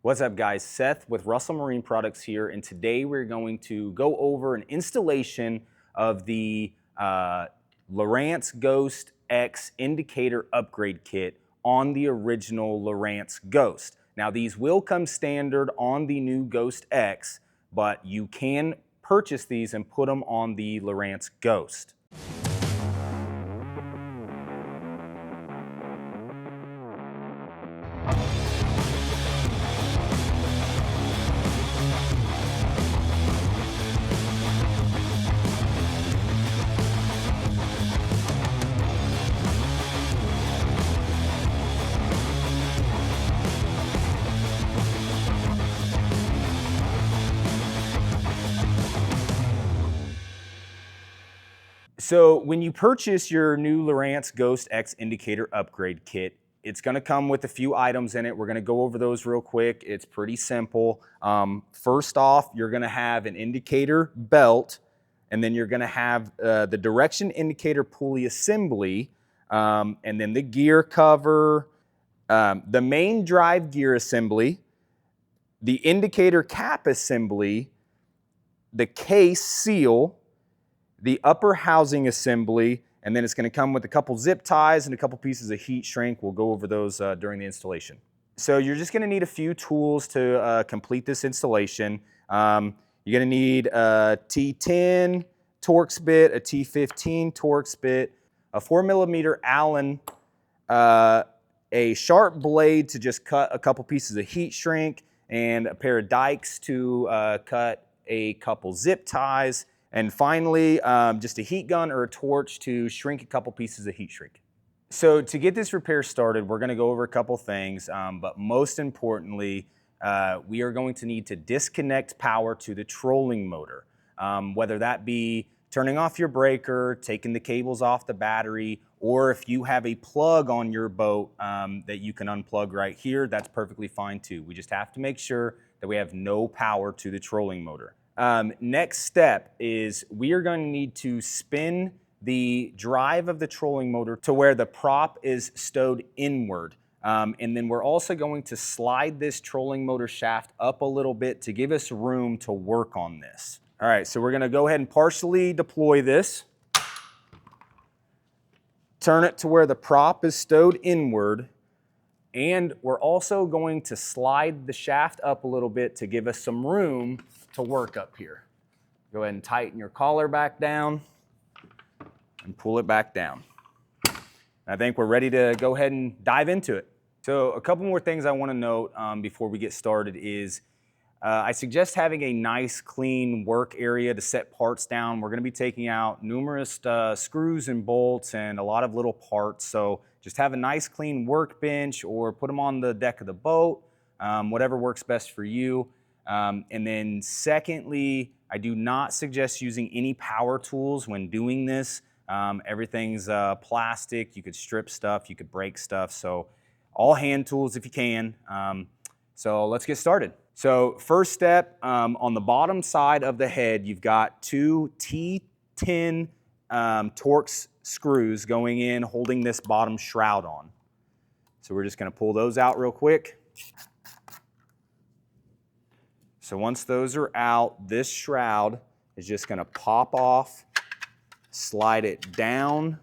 What's up guys, Seth with Russell Marine Products here, and today we're going to go over an installation of the Lowrance Ghost X indicator upgrade kit on the original Lowrance Ghost. Now these will come standard on the new Ghost X, but you can purchase these and put them on the Lowrance Ghost. So when you purchase your new Lowrance Ghost X indicator upgrade kit, it's going to come with a few items in it. We're going to go over those real quick. It's pretty simple. First off, you're going to have an indicator belt, and then you're going to have the direction indicator pulley assembly, and then the gear cover, the main drive gear assembly, the indicator cap assembly, the case seal, the upper housing assembly, and then it's going to come with a couple zip ties and a couple pieces of heat shrink. We'll go over those during the installation. So you're just going to need a few tools to complete this installation. You're going to need a T10 Torx bit, a T15 Torx bit, a 4mm Allen, a sharp blade to just cut a couple pieces of heat shrink, and a pair of dikes to cut a couple zip ties. And finally, just a heat gun or a torch to shrink a couple pieces of heat shrink. So to get this repair started, we're gonna go over a couple things, but most importantly, we are going to need to disconnect power to the trolling motor. Whether that be turning off your breaker, taking the cables off the battery, or if you have a plug on your boat that you can unplug right here, that's perfectly fine too. We just have to make sure that we have no power to the trolling motor. Next step is we are going to need to spin the drive of the trolling motor to where the prop is stowed inward. And then we're also going to slide this trolling motor shaft up a little bit to give us room to work on this. All right, so we're going to go ahead and partially deploy this. Turn it to where the prop is stowed inward. And we're also going to slide the shaft up a little bit to give us some room to work up here. Go ahead and tighten your collar back down and pull it back down. I think we're ready to go ahead and dive into it. So a couple more things I want to note before we get started is I suggest having a nice clean work area to set parts down. We're going to be taking out numerous screws and bolts and a lot of little parts, so just have a nice clean workbench or put them on the deck of the boat, whatever works best for you. And then secondly, I do not suggest using any power tools when doing this. Everything's plastic. You could strip stuff, you could break stuff, so all hand tools if you can. So let's get started. So first step, on the bottom side of the head, you've got two T10 Torx screws going in, holding this bottom shroud on. So we're just going to pull those out real quick. So once those are out, this shroud is just going to pop off, slide it down,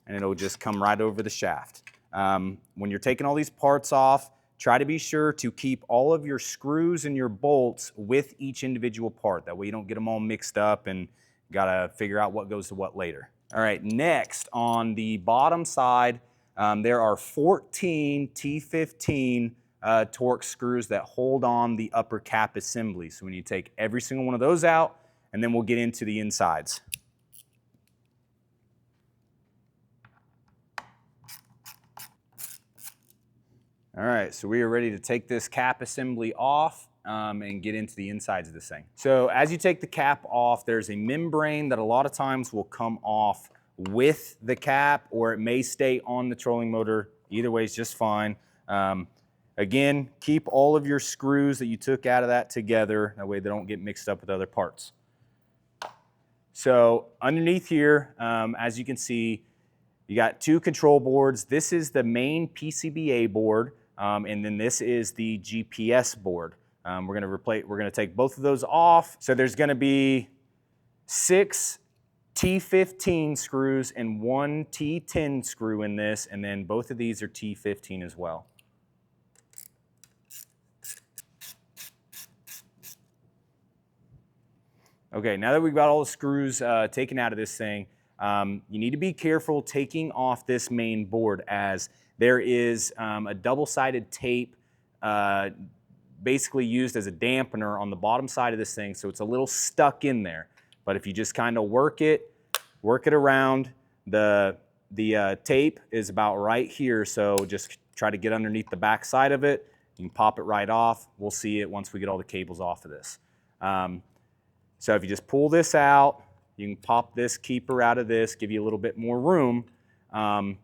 and it'll just come right over the shaft. When you're taking all these parts off, try to be sure to keep all of your screws and your bolts with each individual part. That way you don't get them all mixed up and gotta figure out what goes to what later. All right, next on the bottom side, there are 14 T15 Torx screws that hold on the upper cap assembly. So we need to take every single one of those out, and then we'll get into the insides. All right, so we are ready to take this cap assembly off and get into the insides of this thing. So as you take the cap off, there's a membrane that a lot of times will come off with the cap, or it may stay on the trolling motor. Either way is just fine. Again, keep all of your screws that you took out of that together. That way they don't get mixed up with other parts. So underneath here, as you can see, you got two control boards. This is the main PCBA board. and then this is the GPS board. We're gonna take both of those off. So there's gonna be 6 T15 screws and 1 T10 screw in this, and then both of these are T15 as well. Okay, now that we've got all the screws taken out of this thing, you need to be careful taking off this main board, as there is a double-sided tape basically used as a dampener on the bottom side of this thing, so it's a little stuck in there. But if you just kind of work it around, the tape is about right here, so just try to get underneath the back side of it. You can pop it right off. We'll see it once we get all the cables off of this. So if you just pull this out, you can pop this keeper out of this, give you a little bit more room. On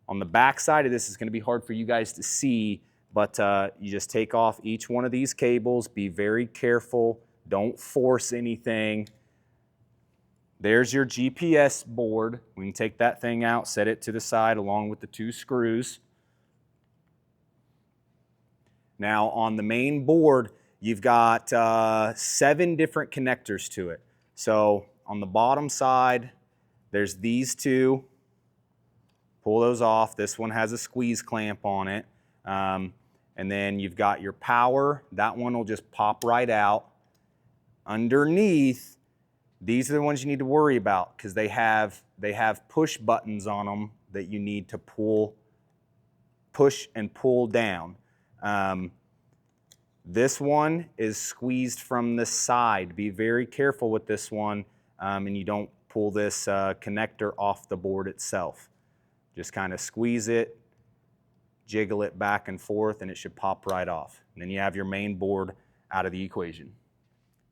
the back side of this, it's going to be hard for you guys to see, but you just take off each one of these cables. Be very careful. Don't force anything. There's your GPS board. We can take that thing out, set it to the side along with the 2 screws. Now on the main board, you've got 7 different connectors to it. So on the bottom side, there's these 2. Pull those off. This one has a squeeze clamp on it. And then you've got your power. That one will just pop right out. Underneath, these are the ones you need to worry about, because they have push buttons on them that you need to push and pull down. This one is squeezed from the side. Be very careful with this one, and you don't pull this connector off the board itself. Just kind of squeeze it, jiggle it back and forth, and it should pop right off. And then you have your main board out of the equation.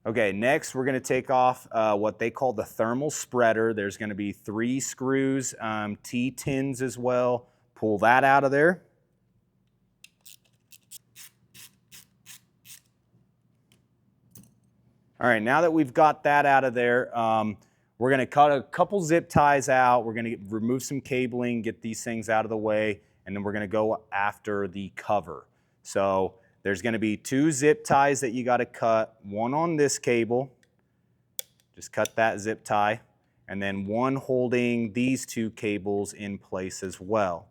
Okay, next we're going to take off what they call the thermal spreader. There's going to be 3 screws, T10s as well. Pull that out of there. All right, now that we've got that out of there, we're going to cut a couple zip ties out. We're going to remove some cabling, get these things out of the way, and then we're going to go after the cover. So there's going to be 2 zip ties that you got to cut, one on this cable, just cut that zip tie, and then one holding these 2 cables in place as well.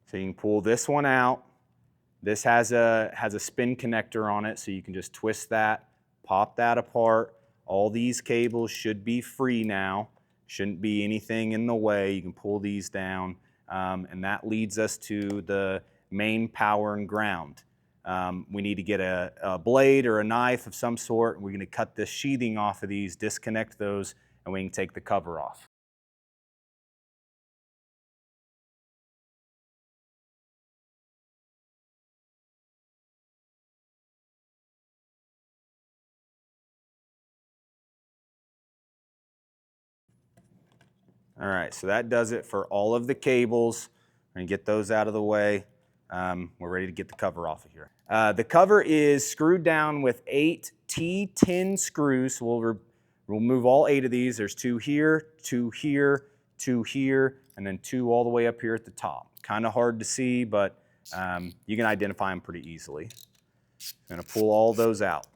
So you can pull this one out. This has a spin connector on it, so you can just twist that, pop that apart. All these cables should be free now. Shouldn't be anything in the way. You can pull these down. And that leads us to the main power and ground. We need to get a blade or a knife of some sort. We're going to cut this sheathing off of these, disconnect those, and we can take the cover off. All right, so that does it for all of the cables. We're going to get those out of the way. We're ready to get the cover off of here. The cover is screwed down with 8 T10 screws. So we'll remove all 8 of these. There's 2 here, 2 here, 2 here, and then 2 all the way up here at the top. Kind of hard to see, but you can identify them pretty easily. I'm going to pull all those out.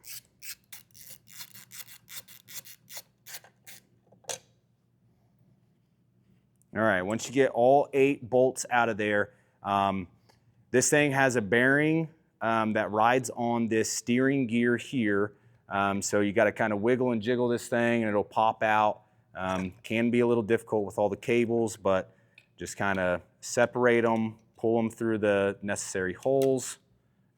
All right, once you get all 8 bolts out of there, this thing has a bearing that rides on this steering gear here. So you got to kind of wiggle and jiggle this thing and it'll pop out. Can be a little difficult with all the cables, but just kind of separate them, pull them through the necessary holes,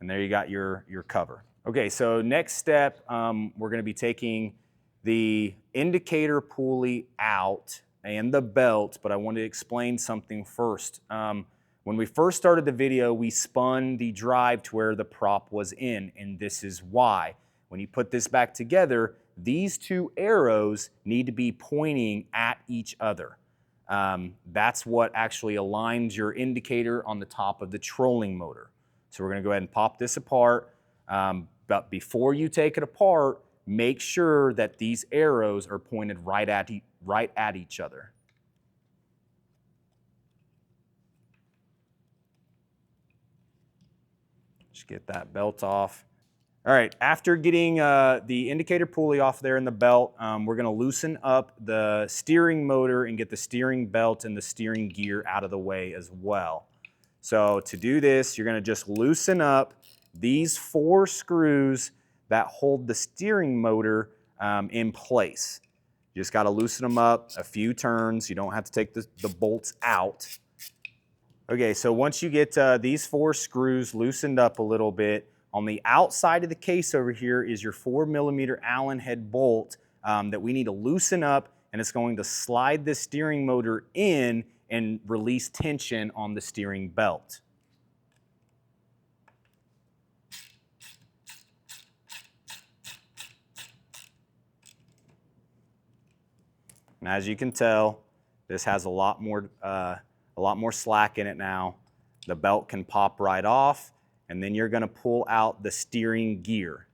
and there you got your cover. Okay, so next step, we're going to be taking the indicator pulley out and the belt, but I wanted to explain something first. When we first started the video, we spun the drive to where the prop was in, and this is why. When you put this back together, these 2 arrows need to be pointing at each other. That's what actually aligns your indicator on the top of the trolling motor. So we're going to go ahead and pop this apart, but before you take it apart, make sure that these arrows are pointed right at each other. Just get that belt off. All right, after getting the indicator pulley off there in the belt, we're gonna loosen up the steering motor and get the steering belt and the steering gear out of the way as well. So to do this, you're gonna just loosen up these 4 screws that hold the steering motor in place. You just gotta loosen them up a few turns. You don't have to take the bolts out. Okay, so once you get these 4 screws loosened up a little bit, on the outside of the case over here is your 4mm Allen head bolt that we need to loosen up, and it's going to slide the steering motor in and release tension on the steering belt. And as you can tell, this has a lot more slack in it now. The belt can pop right off, and then you're gonna pull out the steering gear.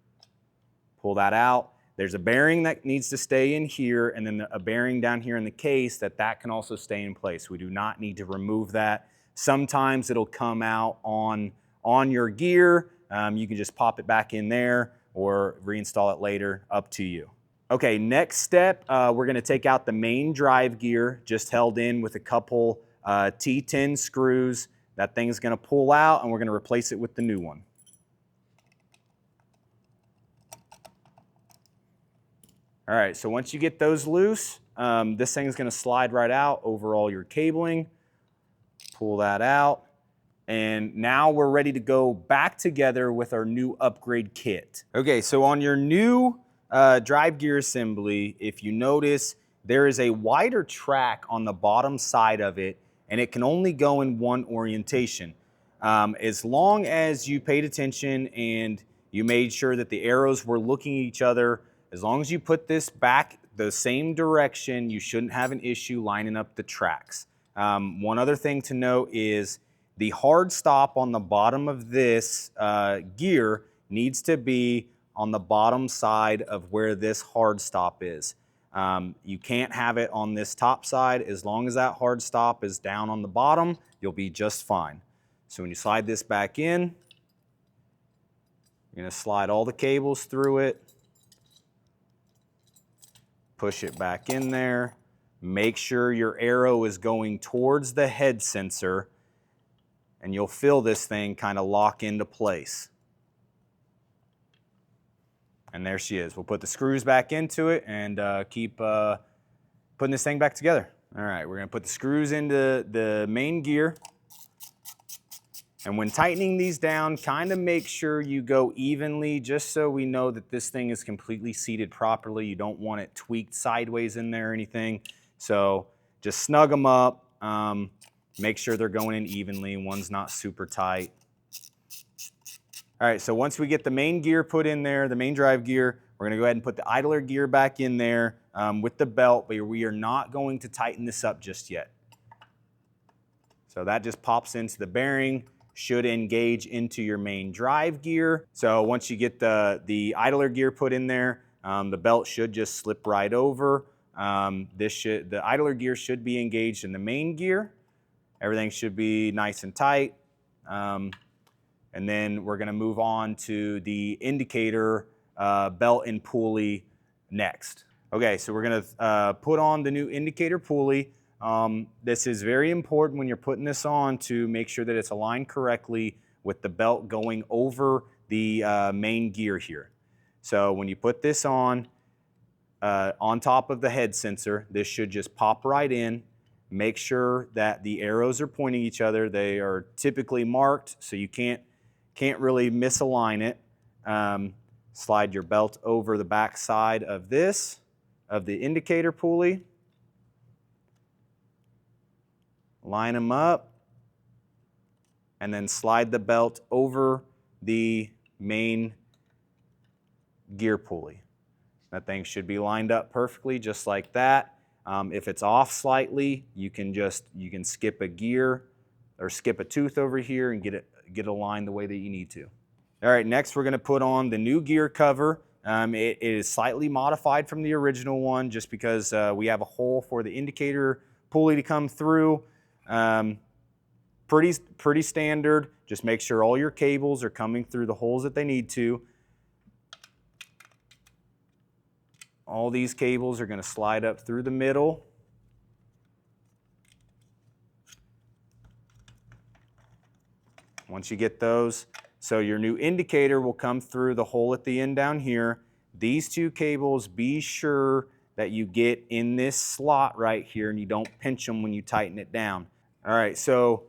Pull that out. There's a bearing that needs to stay in here, and then a bearing down here in the case that can also stay in place. We do not need to remove that. Sometimes it'll come out on your gear. You can just pop it back in there or reinstall it later, up to you. Okay, next step, we're gonna take out the main drive gear, just held in with a couple T10 screws. That thing's gonna pull out, and we're gonna replace it with the new one. All right, so once you get those loose, this thing's gonna slide right out over all your cabling. Pull that out, and now we're ready to go back together with our new upgrade kit. Okay, so on your new drive gear assembly, if you notice, there is a wider track on the bottom side of it, and it can only go in one orientation. As long as you paid attention and you made sure that the arrows were looking at each other, as long as you put this back the same direction, you shouldn't have an issue lining up the tracks. One other thing to note is the hard stop on the bottom of this gear needs to be on the bottom side of where this hard stop is. You can't have it on this top side. As long as that hard stop is down on the bottom, you'll be just fine. So when you slide this back in, you're gonna slide all the cables through it, push it back in there, make sure your arrow is going towards the head sensor, and you'll feel this thing kind of lock into place. And there she is. We'll put the screws back into it and keep putting this thing back together. All right, we're gonna put the screws into the main gear. And when tightening these down, kind of make sure you go evenly, just so we know that this thing is completely seated properly. You don't want it tweaked sideways in there or anything. So just snug them up, make sure they're going in evenly, one's not super tight. All right, so once we get the main gear put in there, the main drive gear, we're gonna go ahead and put the idler gear back in there with the belt, but we are not going to tighten this up just yet. So that just pops into the bearing, should engage into your main drive gear. So once you get the idler gear put in there, the belt should just slip right over. The idler gear should be engaged in the main gear. Everything should be nice and tight. And then we're gonna move on to the indicator belt and pulley next. Okay, so we're gonna put on the new indicator pulley. This is very important when you're putting this on to make sure that it's aligned correctly with the belt going over the main gear here. So when you put this on top of the head sensor, this should just pop right in. Make sure that the arrows are pointing each other. They are typically marked, so you can't really misalign it. Slide your belt over the back side of the indicator pulley. Line them up, and then slide the belt over the main gear pulley. That thing should be lined up perfectly, just like that. If it's off slightly, you can skip a gear or skip a tooth over here and get it aligned the way that you need to. All right, next we're gonna put on the new gear cover. It is slightly modified from the original one just because we have a hole for the indicator pulley to come through. Pretty standard. Just make sure all your cables are coming through the holes that they need to. All these cables are going to slide up through the middle. Once you get those, so your new indicator will come through the hole at the end down here. These two cables, be sure that you get in this slot right here and you don't pinch them when you tighten it down. All right, so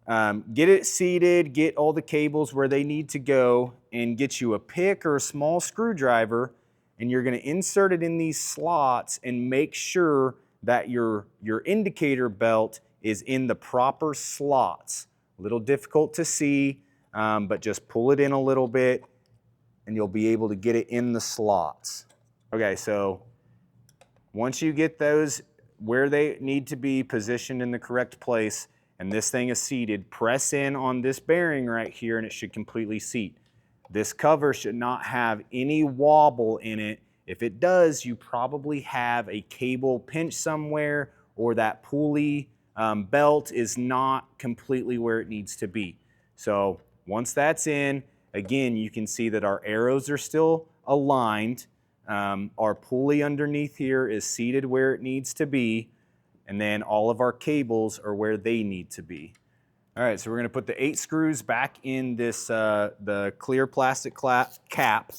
get it seated, get all the cables where they need to go, and get you a pick or a small screwdriver, and you're going to insert it in these slots and make sure that your indicator belt is in the proper slots. A little difficult to see, but just pull it in a little bit and you'll be able to get it in the slots. Okay, so once you get those where they need to be positioned in the correct place and this thing is seated, press in on this bearing right here and it should completely seat. This cover should not have any wobble in it. If it does, you probably have a cable pinch somewhere or that pulley belt is not completely where it needs to be. So once that's in, again, you can see that our arrows are still aligned. Our pulley underneath here is seated where it needs to be, and then all of our cables are where they need to be. All right, so we're gonna put the 8 screws back in this, the clear plastic cap.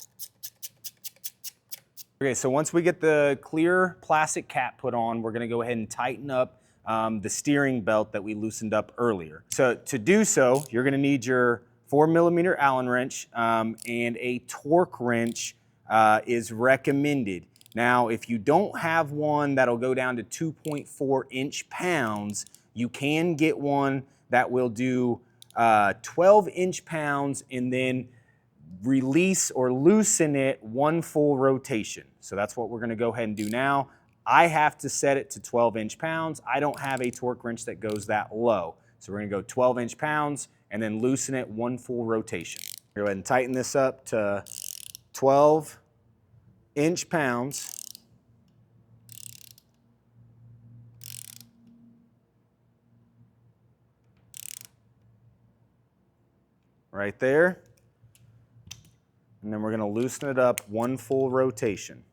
Okay, so once we get the clear plastic cap put on, we're gonna go ahead and tighten up the steering belt that we loosened up earlier. So to do so, you're gonna need your 4mm Allen wrench and a torque wrench is recommended. Now, if you don't have one that'll go down to 2.4 inch-pounds, you can get one that will do 12 inch-pounds and then release or loosen it 1 full rotation. So that's what we're gonna go ahead and do now. I have to set it to 12 inch-pounds. I don't have a torque wrench that goes that low. So we're gonna go 12 inch-pounds and then loosen it 1 full rotation. Go ahead and tighten this up to 12 inch-pounds. Right there. And then we're gonna loosen it up 1 full rotation.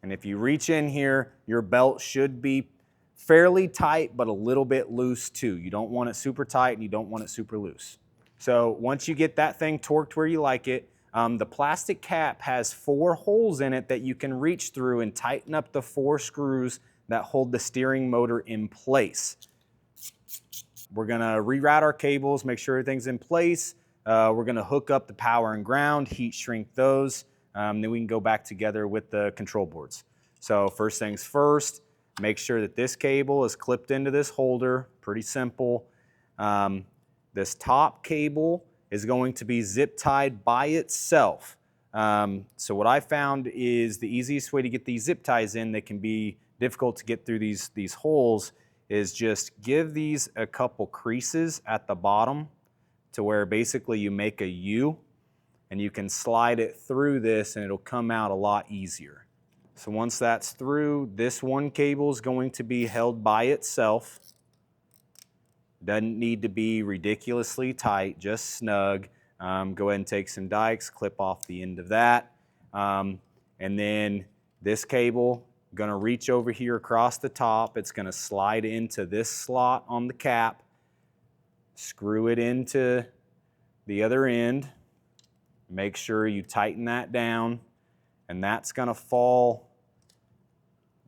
And if you reach in here, your belt should be fairly tight, but a little bit loose too. You don't want it super tight and you don't want it super loose. So once you get that thing torqued where you like it, the plastic cap has 4 holes in it that you can reach through and tighten up the 4 screws that hold the steering motor in place. We're gonna reroute our cables, make sure everything's in place. We're gonna hook up the power and ground, heat shrink those, then we can go back together with the control boards. So first things first, make sure that this cable is clipped into this holder, pretty simple. This top cable is going to be zip tied by itself. So what I found is the easiest way to get these zip ties in, they can be difficult to get through these holes, is just give these a couple creases at the bottom to where basically you make a U and you can slide it through this and it'll come out a lot easier. So once that's through, this one cable is going to be held by itself. Doesn't need to be ridiculously tight, just snug. Go ahead and take some dikes, clip off the end of that. And then this cable, gonna reach over here across the top. It's gonna slide into this slot on the cap, screw it into the other end. Make sure you tighten that down, and that's gonna fall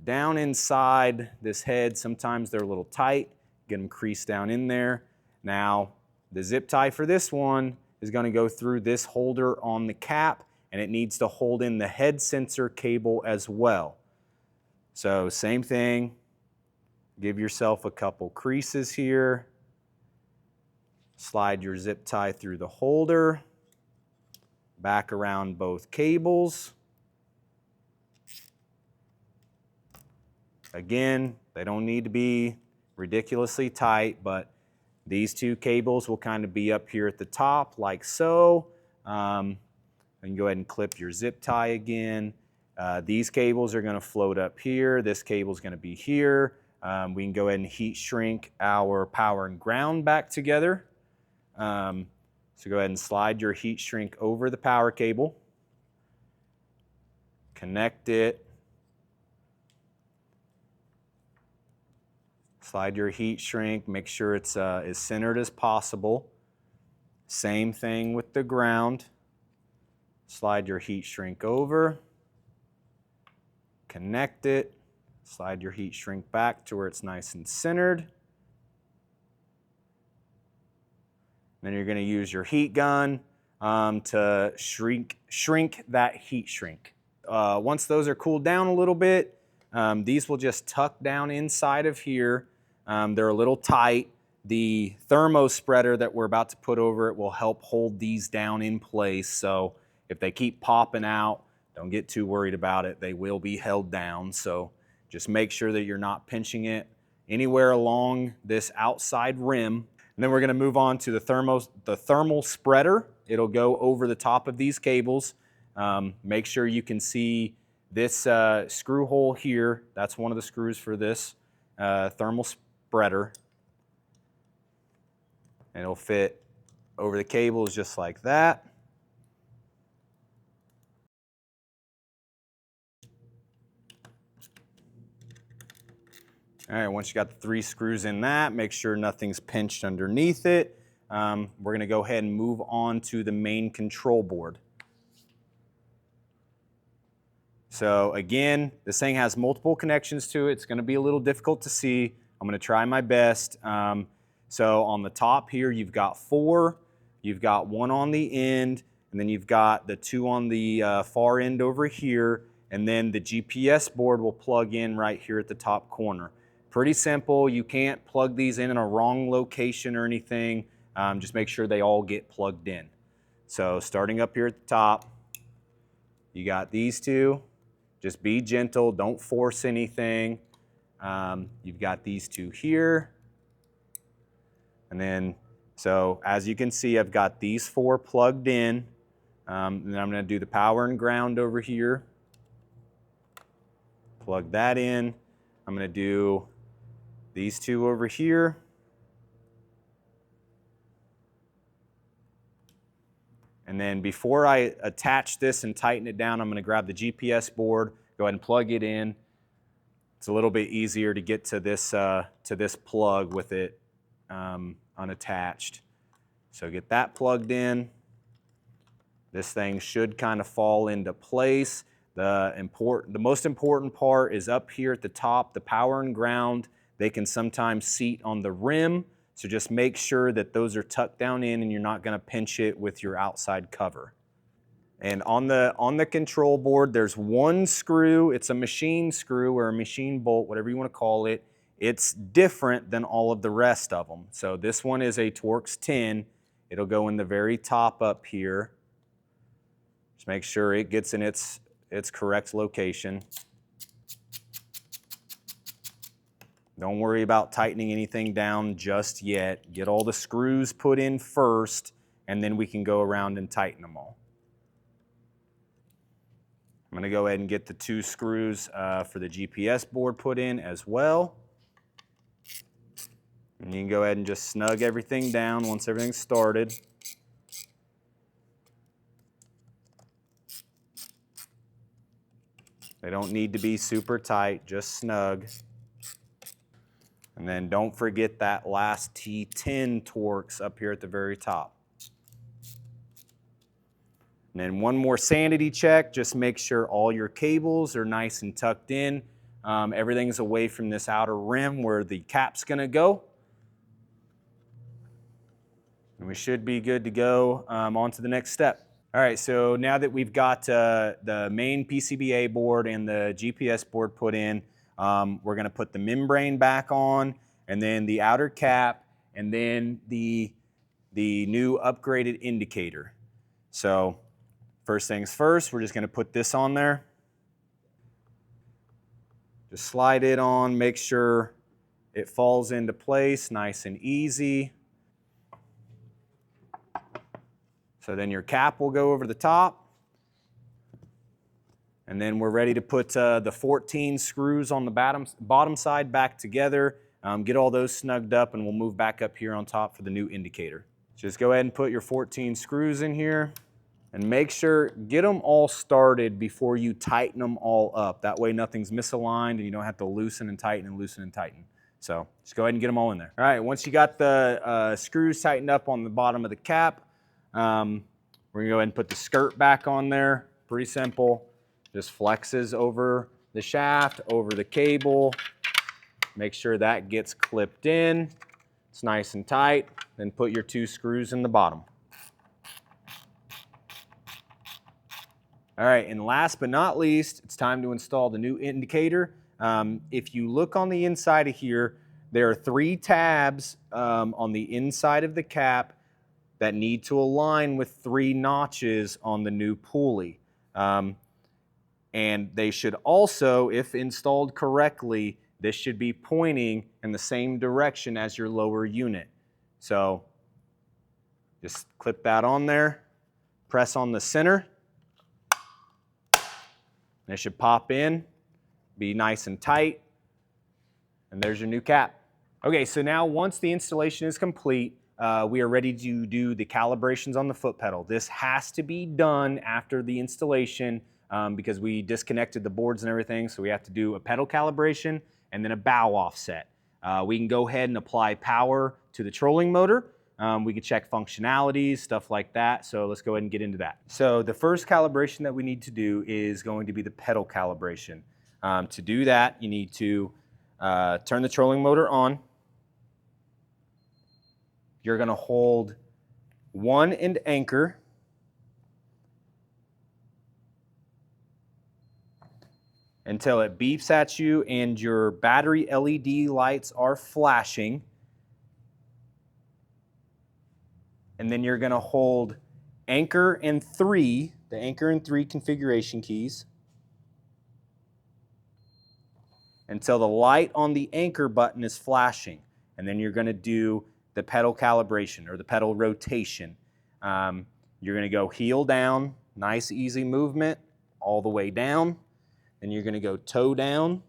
down inside this head. Sometimes they're a little tight. Get them creased down in there. Now, the zip tie for this one is gonna go through this holder on the cap, and it needs to hold in the head sensor cable as well. So same thing, give yourself a couple creases here. Slide your zip tie through the holder, back around both cables. Again, they don't need to be ridiculously tight, but these 2 cables will kind of be up here at the top like so. And go ahead and clip your zip tie again. These cables are going to float up here. This cable is going to be here. We can go ahead and heat shrink our power and ground back together. So go ahead and slide your heat shrink over the power cable. Connect it. Slide your heat shrink, make sure it's as centered as possible. Same thing with the ground. Slide your heat shrink over. Connect it. Slide your heat shrink back to where it's nice and centered. Then you're going to use your heat gun to shrink that heat shrink. Once those are cooled down a little bit, these will just tuck down inside of here. They're a little tight. The thermo spreader that we're about to put over it will help hold these down in place. So if they keep popping out, don't get too worried about it. They will be held down. So just make sure that you're not pinching it anywhere along this outside rim. And then we're going to move on to the thermal spreader. It'll go over the top of these cables. Make sure you can see this screw hole here. That's one of the screws for this thermal spreader. And it'll fit over the cables just like that. All right, once you got the 3 screws in that, make sure nothing's pinched underneath it. We're going to go ahead and move on to the main control board. So again, this thing has multiple connections to it. It's going to be a little difficult to see. I'm going to try my best. So on the top here, you've got 4. You've got 1 on the end, and then you've got the 2 on the far end over here, and then the GPS board will plug in right here at the top corner. Pretty simple. You can't plug these in a wrong location or anything. Just make sure they all get plugged in. So starting up here at the top, you got these 2. Just be gentle, don't force anything. You've got these 2 here. And then, so as you can see, I've got these 4 plugged in. And then I'm going to do the power and ground over here. Plug that in. I'm going to do these 2 over here. And then before I attach this and tighten it down, I'm going to grab the GPS board, go ahead and plug it in. It's a little bit easier to get to this plug with it unattached. So get that plugged in. This thing should kind of fall into place. The most important part is up here at the top, the power and ground. They can sometimes seat on the rim, so just make sure that those are tucked down in and you're not going to pinch it with your outside cover. And on the control board, there's 1 screw. It's a machine screw or a machine bolt, whatever you want to call it. It's different than all of the rest of them. So this one is a Torx 10. It'll go in the very top up here. Just make sure it gets in its correct location. Don't worry about tightening anything down just yet. Get all the screws put in first, and then we can go around and tighten them all. I'm going to go ahead and get the 2 screws for the GPS board put in as well. And you can go ahead and just snug everything down once everything's started. They don't need to be super tight, just snug. And then don't forget that last T10 Torx up here at the very top. And then one more sanity check, just make sure all your cables are nice and tucked in. Everything's away from this outer rim where the cap's gonna go. And we should be good to go on to the next step. All right, so now that we've got the main PCBA board and the GPS board put in, we're going to put the membrane back on, and then the outer cap, and then the new upgraded indicator. So first things first, we're just going to put this on there. Just slide it on, make sure it falls into place nice and easy. So then your cap will go over the top. And then we're ready to put the 14 screws on the bottom side back together, get all those snugged up, and we'll move back up here on top for the new indicator. Just go ahead and put your 14 screws in here and make sure, get them all started before you tighten them all up. That way nothing's misaligned and you don't have to loosen and tighten and loosen and tighten. So just go ahead and get them all in there. All right, once you got the screws tightened up on the bottom of the cap, we're gonna go ahead and put the skirt back on there. Pretty simple. Just flexes over the shaft, over the cable. Make sure that gets clipped in. It's nice and tight. Then put your 2 screws in the bottom. All right, and last but not least, it's time to install the new indicator. If you look on the inside of here, there are 3 tabs on the inside of the cap that need to align with 3 notches on the new pulley. And they should also, if installed correctly, this should be pointing in the same direction as your lower unit. So just clip that on there, press on the center. It should pop in, be nice and tight, and there's your new cap. Okay, so now once the installation is complete, we are ready to do the calibrations on the foot pedal. This has to be done after the installation because we disconnected the boards and everything, so we have to do a pedal calibration and then a bow offset. We can go ahead and apply power to the trolling motor. We can check functionalities, stuff like that, so let's go ahead and get into that. So the first calibration that we need to do is going to be the pedal calibration. To do that, you need to turn the trolling motor on. You're going to hold 1 and anchor. Until it beeps at you and your battery LED lights are flashing. And then you're going to hold anchor and 3, the anchor and 3 configuration keys, until the light on the anchor button is flashing. And then you're going to do the pedal calibration or the pedal rotation. You're going to go heel down, nice easy movement all the way down. Then you're going to go toe down.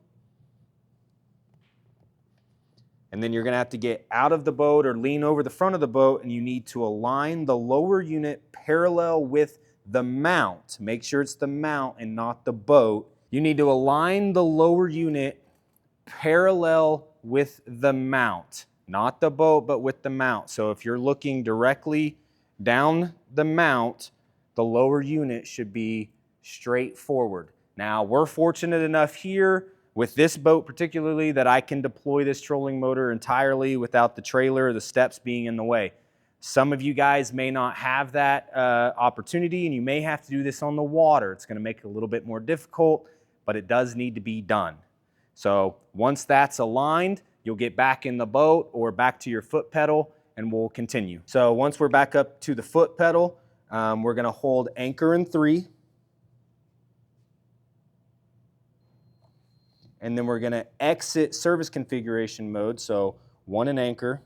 And then you're going to have to get out of the boat or lean over the front of the boat, and you need to align the lower unit parallel with the mount. Make sure it's the mount and not the boat. You need to align the lower unit parallel with the mount. Not the boat, but with the mount. So if you're looking directly down the mount, the lower unit should be straight forward. Now, we're fortunate enough here with this boat particularly that I can deploy this trolling motor entirely without the trailer or the steps being in the way. Some of you guys may not have that opportunity, and you may have to do this on the water. It's going to make it a little bit more difficult, but it does need to be done. So once that's aligned, you'll get back in the boat or back to your foot pedal, and we'll continue. So once we're back up to the foot pedal, we're going to hold anchor and 3. And then we're going to exit service configuration mode, so 1 and anchor.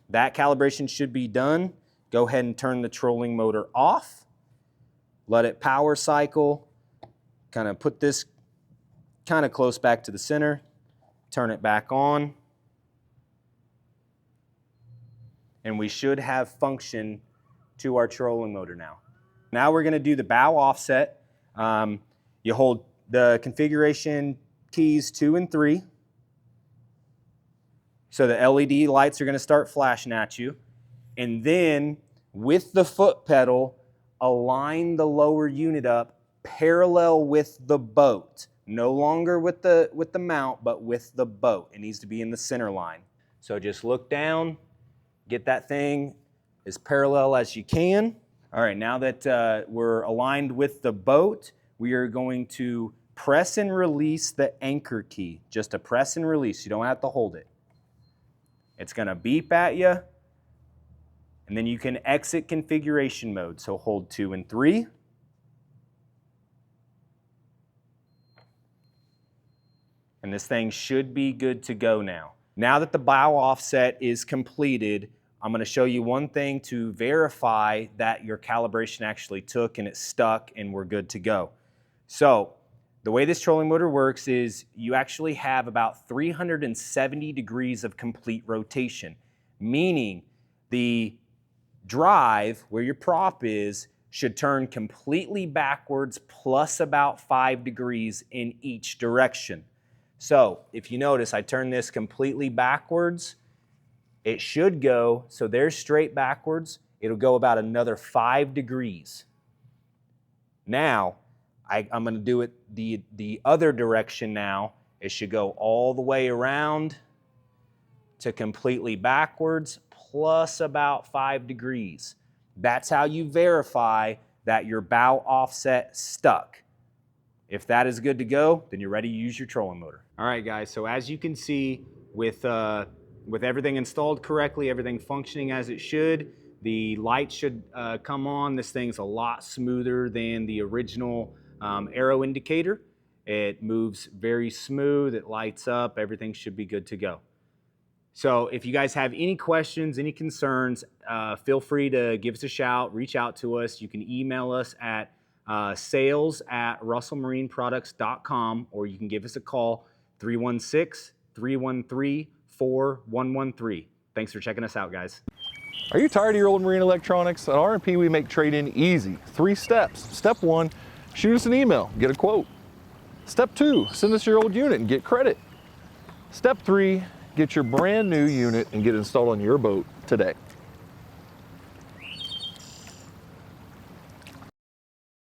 That calibration should be done. Go ahead and turn the trolling motor off. Let it power cycle. Kind of put this kind of close back to the center. Turn it back on. And we should have function to our trolling motor now. Now we're going to do the bow offset. You hold the configuration keys 2 and 3. So the LED lights are going to start flashing at you. And then with the foot pedal, align the lower unit up parallel with the boat. No longer with the mount, but with the boat. It needs to be in the center line. So just look down, get that thing as parallel as you can. All right, now that we're aligned with the boat, we are going to press and release the anchor key. Just a press and release. You don't have to hold it. It's going to beep at you, and then you can exit configuration mode. So hold 2 and 3. And this thing should be good to go now. Now that the bow offset is completed, I'm going to show you one thing to verify that your calibration actually took and it stuck and we're good to go. So the way this trolling motor works is you actually have about 370 degrees of complete rotation, meaning the drive where your prop is should turn completely backwards plus about 5 degrees in each direction. So if you notice, I turn this completely backwards. It should go, so there's straight backwards. It'll go about another 5 degrees. Now, I'm going to do it the other direction now. It should go all the way around to completely backwards plus about 5 degrees. That's how you verify that your bow offset stuck. If that is good to go, then you're ready to use your trolling motor. All right, guys, so as you can see, with everything installed correctly, everything functioning as it should, the light should come on. This thing's a lot smoother than the original arrow indicator. It moves very smooth, it lights up, everything should be good to go. So if you guys have any questions, any concerns, feel free to give us a shout, reach out to us. You can email us at sales@russellmarineproducts.com, or you can give us a call, 316-313-4113. Thanks for checking us out, guys. Are you tired of your old marine electronics? At R&P, we make trade-in easy. 3 steps. Step 1, shoot us an email, get a quote. Step 2, send us your old unit and get credit. Step 3, get your brand new unit and get installed on your boat today.